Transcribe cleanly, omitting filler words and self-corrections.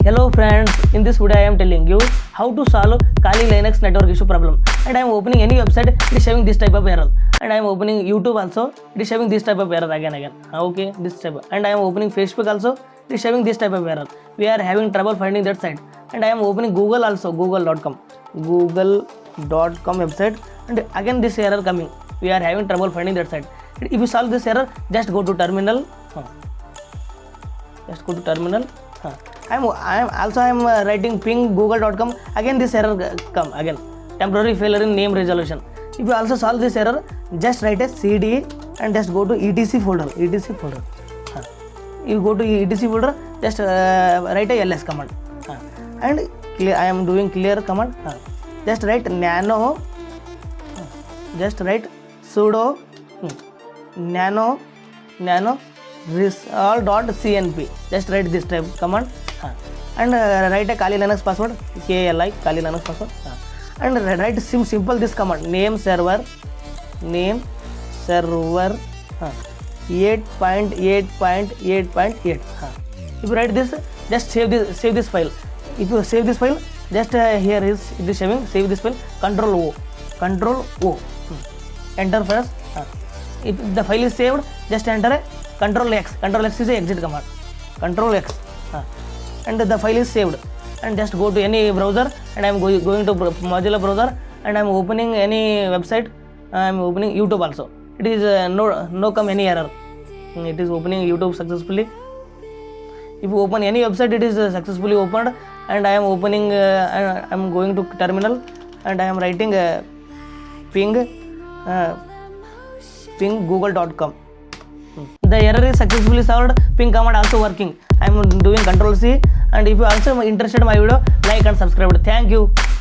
Hello friends, in this video I am telling you how to solve Kali Linux network issue problem. And I am opening any website, it is showing this type of error. And I am opening YouTube also, it is showing this type of error again. Okay, this type. And I am opening Facebook also, it is showing this type of error. We are having trouble finding that site. And I am opening Google also, google.com website, and again this error coming. We are having trouble finding that site. If you solve this error, just go to terminal. Just go to terminal. I am writing ping google.com. Again this error come again. Temporary failure in name resolution. If you also solve this error, just write a cd and just go to etc folder. You go to etc folder, just write a ls command. And I am doing clear command. Just write nano. Just write sudo nano resolve.cnp. Just write this type command. And write a Kali Linux password, KLI Kali Linux password. And write simple this command, name server 8.8.8.8. If you write this, just save this file. If you save this file, just here is it is showing, save this file, Control O. Enter first. If the file is saved, just enter a Control X. Control X is a exit command. Control X. And the file is saved. And just go to any browser, and I am going to Mozilla browser, and I am opening any website. I am opening YouTube also. It is no come any error. It is opening YouTube successfully. If you open any website, it is successfully opened. And I am opening. I am going to terminal, and I am writing ping google.com. The error is successfully solved. Ping command also working. I am doing Control C. And if you also interested in my video, like and subscribe. Thank you.